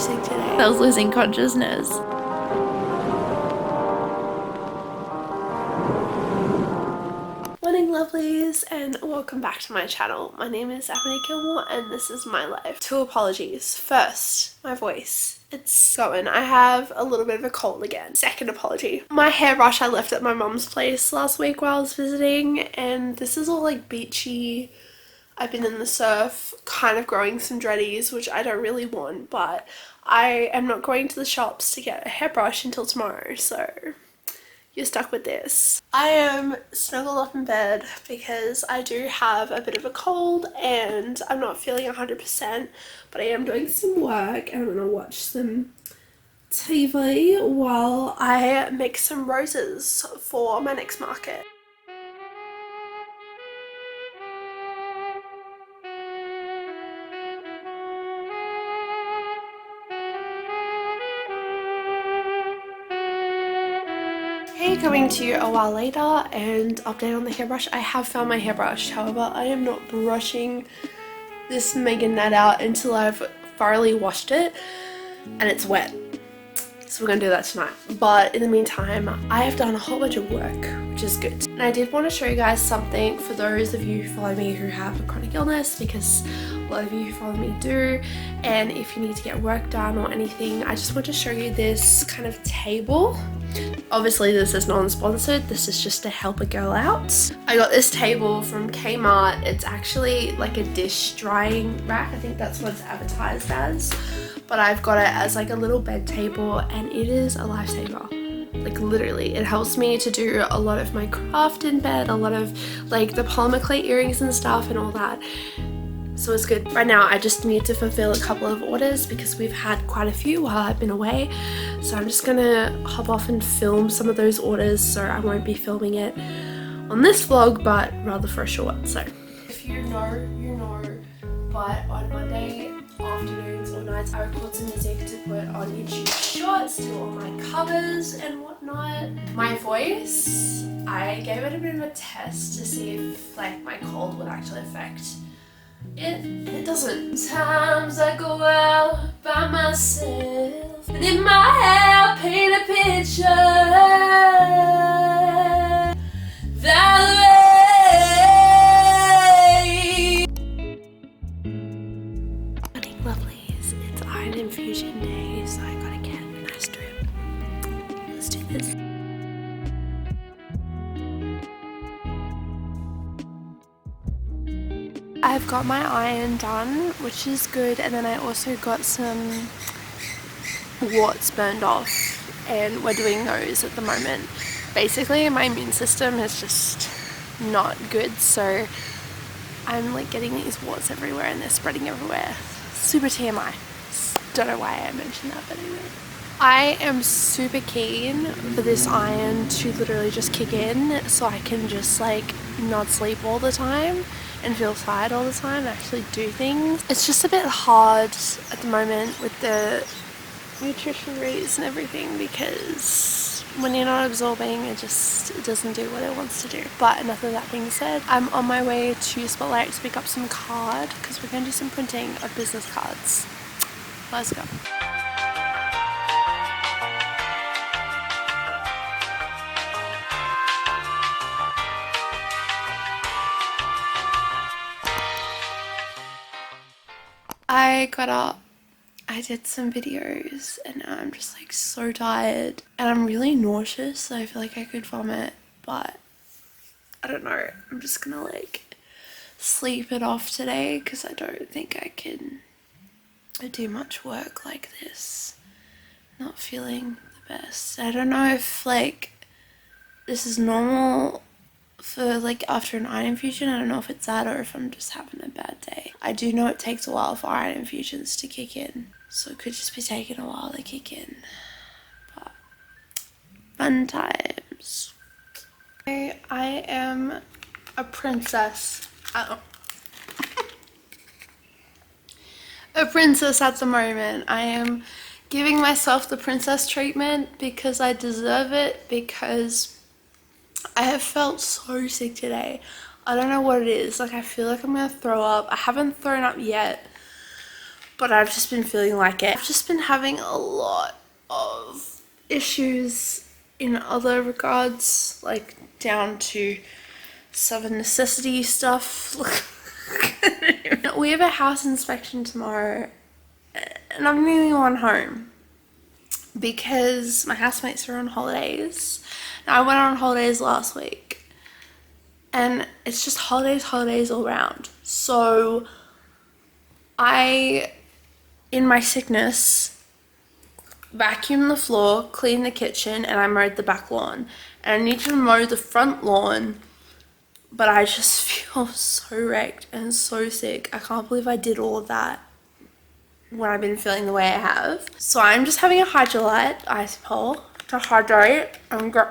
sick today. I was losing consciousness. Morning lovelies, and welcome back to my channel. My name is Amity Gilmour and this is my life. Two apologies. First, my voice. It's going. I have a little bit of a cold again. Second apology. My hairbrush I left at my mum's place last week while I was visiting, and this is all like beachy. I've been in the surf, kind of growing some dreadies, which I don't really want, but I am not going to the shops to get a hairbrush until tomorrow, so you're stuck with this. I am snuggled up in bed because I do have a bit of a cold and I'm not feeling 100%, but I am doing some work and I'm gonna watch some TV while I make some roses for my next market. Hey, coming to you a while later and update on the hairbrush. I have found my hairbrush, however I am not brushing this mega net out until I've thoroughly washed it and it's wet. So we're gonna do that tonight. But in the meantime, I have done a whole bunch of work, which is good. And I did want to show you guys something for those of you who follow me who have a chronic illness, because a lot of you who follow me do. And if you need to get work done or anything, I just want to show you this kind of table. Obviously this is non-sponsored, this is just to help a girl out. I got this table from Kmart. It's actually like a dish drying rack. I think that's what it's advertised as. But I've got it as like a little bed table and it is a lifesaver. Like literally, it helps me to do a lot of my craft in bed, a lot of like the polymer clay earrings and stuff and all that. So it's good. Right now I just need to fulfill a couple of orders because we've had quite a few while I've been away. So I'm just gonna hop off and film some of those orders, so I won't be filming it on this vlog, but rather for a short. So if you know, you know, but on Monday afternoons or nights I record some music to put on YouTube Shorts, do all my covers and whatnot. My voice, I gave it a bit of a test to see if like my cold would actually affect it doesn't. Sometimes I go out by myself and in my head I paint a picture that way. Morning lovelies, it's iron infusion day, so I gotta get a nice drip. Let's do this. I've got my iron done, which is good, and then I also got some warts burned off and we're doing those at the moment. Basically my immune system is just not good, so I'm like getting these warts everywhere and they're spreading everywhere. Super TMI. Don't know why I mentioned that, but anyway. I am super keen for this iron to literally just kick in so I can just like not sleep all the time and feel tired all the time and actually do things. It's just a bit hard at the moment with the nutrition rates and everything, because when you're not absorbing it doesn't do what it wants to do. But enough of that being said, I'm on my way to Spotlight to pick up some card because we're going to do some printing of business cards. Let's go. I got up, I did some videos, and now I'm just like so tired and I'm really nauseous, so I feel like I could vomit, but I don't know, I'm just gonna like sleep it off today because I don't think I can do much work like this. Not feeling the best. I don't know if like this is normal for like after an iron infusion. I don't know if it's that or if I'm just having a bad day. I do know it takes a while for iron infusions to kick in, so it could just be taking a while to kick in, but fun times. I am a princess. A princess at the moment. I am giving myself the princess treatment because I deserve it, because I have felt so sick today. I don't know what it is. Like I feel like I'm gonna throw up. I haven't thrown up yet, but I've just been feeling like it. I've just been having a lot of issues in other regards, like down to some necessity stuff. We have a house inspection tomorrow and I'm the only one home because my housemates are on holidays. Now, I went on holidays last week and it's just holidays all around. So I, in my sickness, vacuumed the floor, cleaned the kitchen, and I mowed the back lawn. And I need to mow the front lawn, but I just feel so wrecked and so sick. I can't believe I did all of that when I've been feeling the way I have. So I'm just having a Hydrolite ice bowl to hydrate and get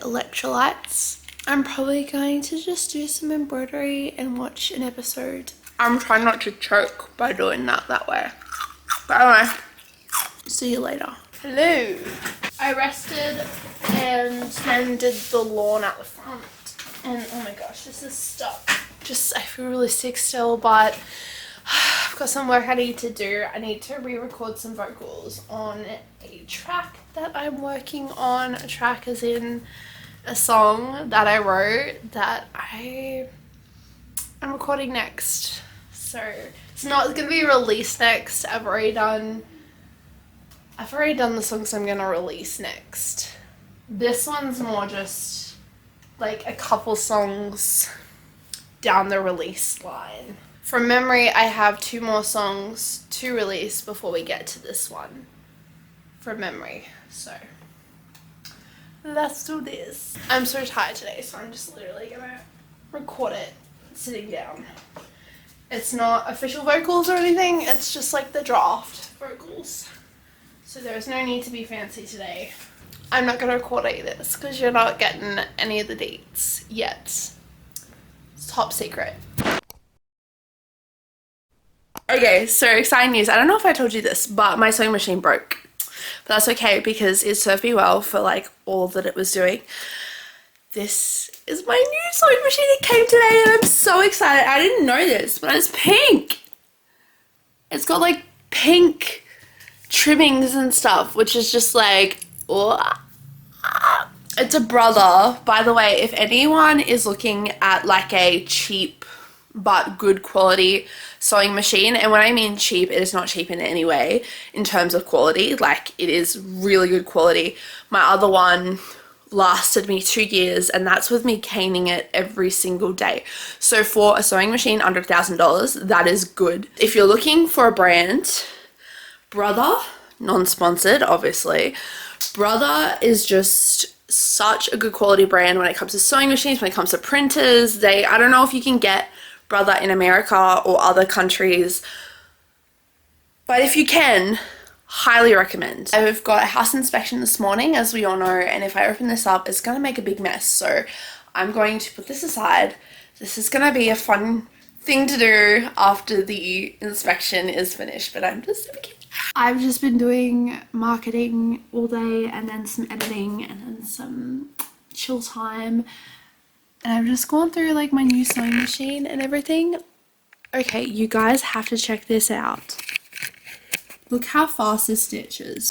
electrolytes. I'm probably going to just do some embroidery and watch an episode. I'm trying not to choke by doing that way. But anyway, see you later. Hello. I rested and then did the lawn at the front. And oh my gosh, this is stuck. I feel really sick still, but I've got some work I need to do. I need to re-record some vocals on a track that I'm working on. A track as in a song that I wrote that I'm recording next. So it's not going to be released next. I've already done the songs I'm going to release next. This one's more just like a couple songs down the release line. From memory, I have 2 more songs to release before we get to this one. From memory. So let's do this. I'm so tired today, so I'm just literally gonna record it sitting down. It's not official vocals or anything, it's just like the draft vocals. So there's no need to be fancy today. I'm not gonna record any of this because you're not getting any of the dates yet. It's top secret. Okay, so exciting news. I don't know if I told you this, but my sewing machine broke. But that's okay because it served me well for like all that it was doing. This is my new sewing machine. It came today and I'm so excited. I didn't know this, but it's pink. It's got like pink trimmings and stuff, which is just like, oh. It's a Brother. By the way, if anyone is looking at like a cheap but good quality sewing machine, and when I mean cheap, it is not cheap in any way in terms of quality. Like, it is really good quality. My other one lasted me 2 years, and that's with me caning it every single day. So for a sewing machine under $1,000, that is good. If you're looking for a brand, Brother, non-sponsored obviously, Brother is just such a good quality brand when it comes to sewing machines, when it comes to printers. I don't know if you can get Brother in America or other countries, but if you can, highly recommend. I've got a house inspection this morning, as we all know, and if I open this up, it's gonna make a big mess. So I'm going to put this aside. This is gonna be a fun thing to do after the inspection is finished, but I'm just so kidding. I've just been doing marketing all day and then some editing and then some chill time. And I've just gone through like my new sewing machine and everything. Okay, you guys have to check this out. Look how fast this stitches.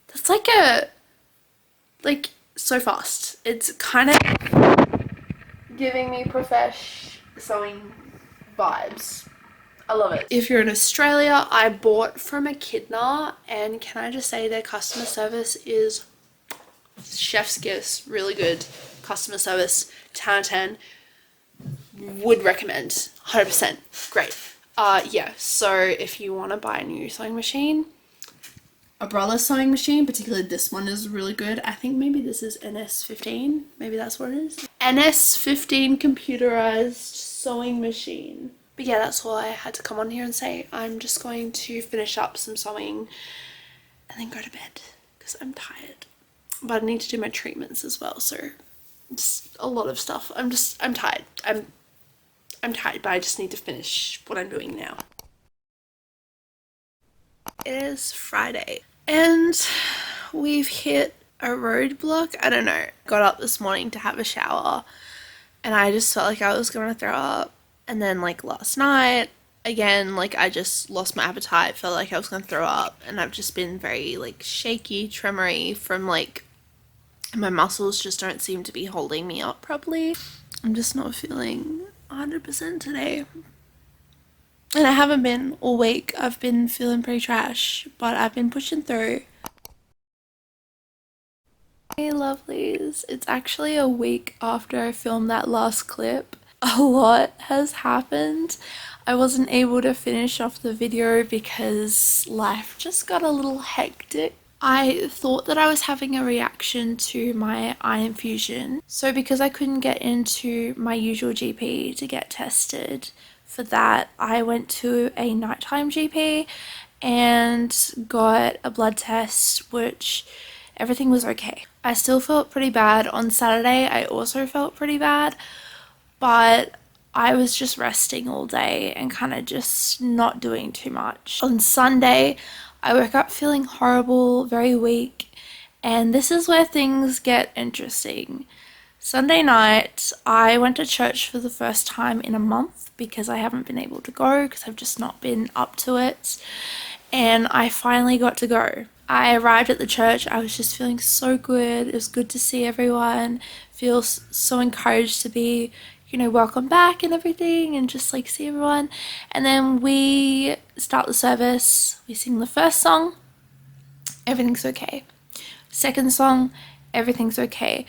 That's like so fast. It's kind of giving me profesh sewing vibes. I love it. If you're in Australia, I bought from Echidna, and can I just say their customer service is chef's kiss. Really good customer service. 10 out of 10. Would recommend. 100%. Great. Yeah, so if you want to buy a new sewing machine, a Brother sewing machine, particularly this one is really good. I think maybe this is NS15. Maybe that's what it is. NS15 computerized sewing machine. But yeah, that's all I had to come on here and say. I'm just going to finish up some sewing and then go to bed because I'm tired. But I need to do my treatments as well, so just a lot of stuff. I'm tired. I'm tired, but I just need to finish what I'm doing now. It is Friday and we've hit a roadblock. I don't know. Got up this morning to have a shower and I just felt like I was gonna throw up. And then like last night, again, like I just lost my appetite, felt like I was gonna throw up, and I've just been very like shaky, tremory from like my muscles just don't seem to be holding me up properly. I'm just not feeling 100% today. And I haven't been all week. I've been feeling pretty trash, but I've been pushing through. Hey lovelies, it's actually a week after I filmed that last clip. A lot has happened. I wasn't able to finish off the video because life just got a little hectic. I thought that I was having a reaction to my eye infusion. So because I couldn't get into my usual GP to get tested for that, I went to a nighttime GP and got a blood test, which everything was okay. I still felt pretty bad on Saturday. I also felt pretty bad, but I was just resting all day and kind of just not doing too much. On Sunday, I woke up feeling horrible, very weak, and this is where things get interesting. Sunday night, I went to church for the first time in a month because I haven't been able to go because I've just not been up to it, and I finally got to go. I arrived at the church, I was just feeling so good. It was good to see everyone, feel so encouraged to be, welcome back and everything, and just like see everyone. And then we start the service, we sing the first song, everything's okay. Second song, everything's okay.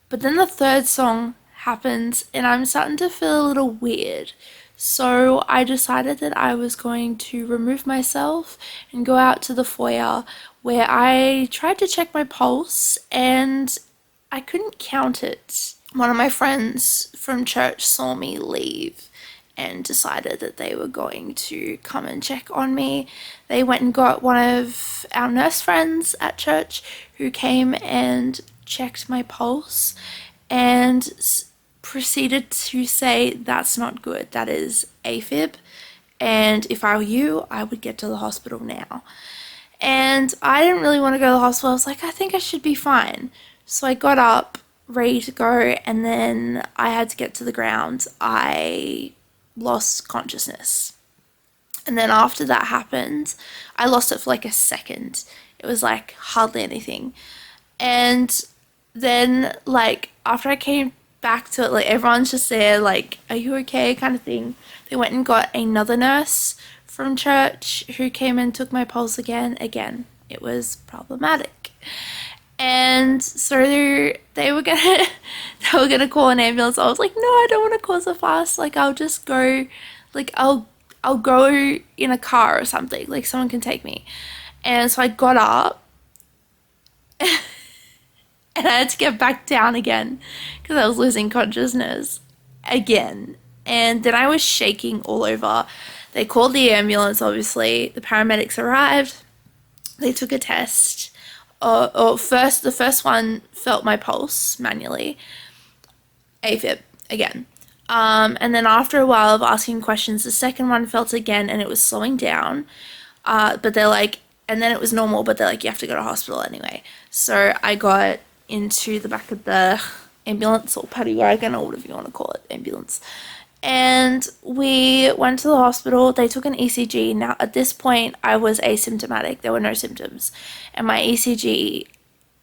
But then the third song happens and I'm starting to feel a little weird. So I decided that I was going to remove myself and go out to the foyer where I tried to check my pulse and I couldn't count it. One of my friends from church saw me leave and decided that they were going to come and check on me. They went and got one of our nurse friends at church who came and checked my pulse and proceeded to say, that's not good, that is AFib, and if I were you, I would get to the hospital now. And I didn't really want to go to the hospital. I was like, I think I should be fine. So I got up, ready to go, and then I had to get to the ground. I lost consciousness. And then after that happened, I lost it for like a second. It was like hardly anything. And then like after I came back to it, like everyone's just there like, are you okay, kind of thing. They went and got another nurse from church who came and took my pulse again. It was problematic. And so they were gonna call an ambulance. I was like, no, I don't want to cause a fuss, like I'll just go, like I'll go in a car or something, like someone can take me. And so I got up and I had to get back down again because I was losing consciousness again. And then I was shaking all over. They called the ambulance, obviously. The paramedics arrived. They took a test. The first one felt my pulse manually. AFib again. And then after a while of asking questions, the second one felt again and it was slowing down. But they're like, and then it was normal, but they're like, you have to go to hospital anyway. So I got into the back of the ambulance or paddy wagon or whatever you want to call it, ambulance. And we went to the hospital. They took an ECG. Now, at this point, I was asymptomatic. There were no symptoms. And my ECG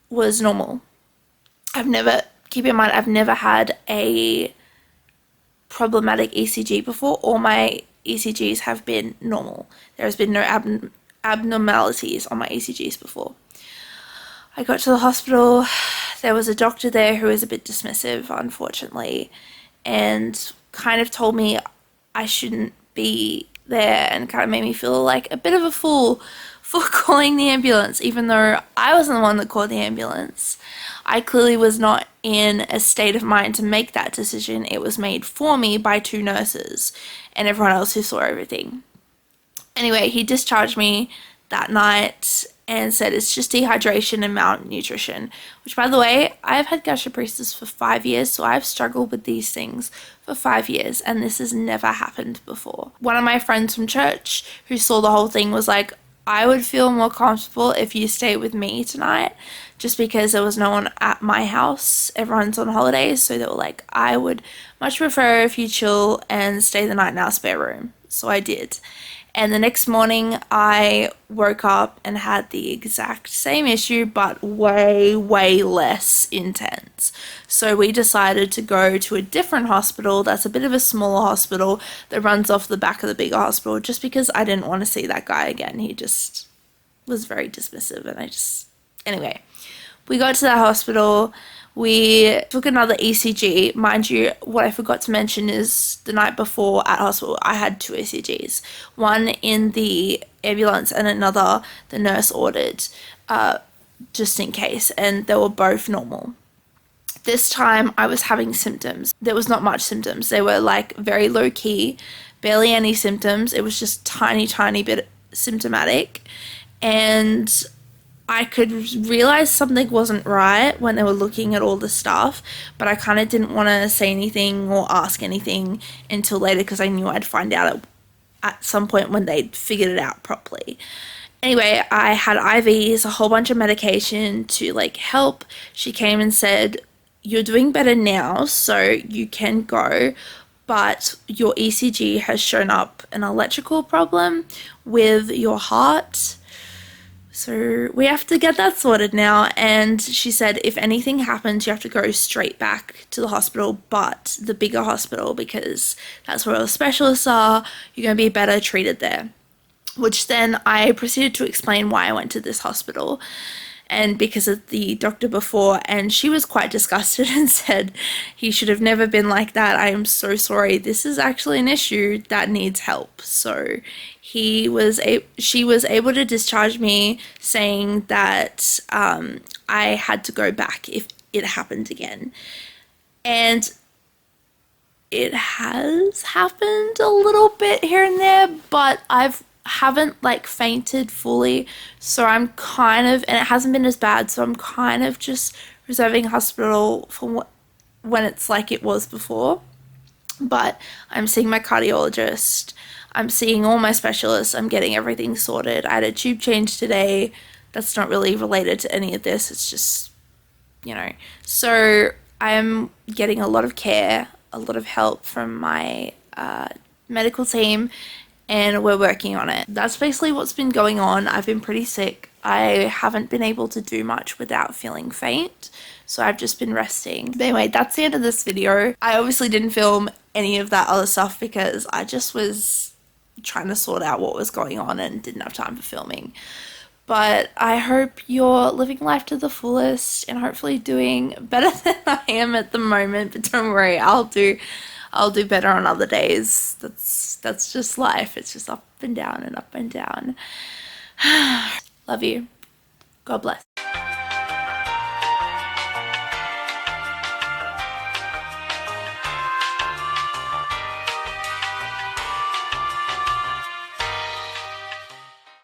was normal. Keep in mind, I've never had a problematic ECG before. All my ECGs have been normal. There has been no abnormalities on my ECGs before. I got to the hospital. There was a doctor there who was a bit dismissive, unfortunately, and kind of told me I shouldn't be there and kind of made me feel like a bit of a fool for calling the ambulance, even though I wasn't the one that called the ambulance. I clearly was not in a state of mind to make that decision. It was made for me by two nurses and everyone else who saw everything. Anyway, he discharged me that night and said it's just dehydration and malnutrition, which, by the way, I've had gastroparesis for 5 years, so I've struggled with these things for 5 years, and this has never happened before. One of my friends from church who saw the whole thing was like, I would feel more comfortable if you stay with me tonight, just because there was no one at my house. Everyone's on holidays, so they were like, I would much prefer if you chill and stay the night in our spare room. So I did. And the next morning, I woke up and had the exact same issue, but way, way less intense. So we decided to go to a different hospital that's a bit of a smaller hospital that runs off the back of the bigger hospital, just because I didn't want to see that guy again. He just was very dismissive, and anyway, we got to that hospital. We took another ECG. Mind you, what I forgot to mention is the night before at hospital, I had two ECGs. One in the ambulance and another the nurse ordered, just in case, and they were both normal. This time I was having symptoms. There was not much symptoms. They were like very low key, barely any symptoms. It was just tiny bit symptomatic. And I could realize something wasn't right when they were looking at all the stuff, but I kind of didn't want to say anything or ask anything until later, because I knew I'd find out at some point when they'd figured it out properly. Anyway, I had IVs, a whole bunch of medication to like help. She came and said, "You're doing better now, so you can go, but your ECG has shown up an electrical problem with your heart. So we have to get that sorted now." And she said, if anything happens, you have to go straight back to the hospital, but the bigger hospital, because that's where all the specialists are. You're going to be better treated there. Which then I proceeded to explain why I went to this hospital, and because of the doctor before, and she was quite disgusted and said, "He should have never been like that. I am so sorry. This is actually an issue that needs help." So she was able to discharge me, saying that I had to go back if it happened again. And it has happened a little bit here and there, but haven't like fainted fully, so I'm kind of, and it hasn't been as bad, so I'm kind of just reserving hospital for when it's like it was before. But I'm seeing my cardiologist, I'm seeing all my specialists, I'm getting everything sorted. I had a tube change today. That's not really related to any of this, it's just, so I'm getting a lot of care, a lot of help from my medical team, and we're working on it. That's basically what's been going on. I've been pretty sick. I haven't been able to do much without feeling faint, so I've just been resting. But anyway, that's the end of this video. I obviously didn't film any of that other stuff because I just was trying to sort out what was going on and didn't have time for filming. But I hope you're living life to the fullest and hopefully doing better than I am at the moment. But don't worry, I'll do better on other days. That's just life. It's just up and down and up and down. Love you. God bless.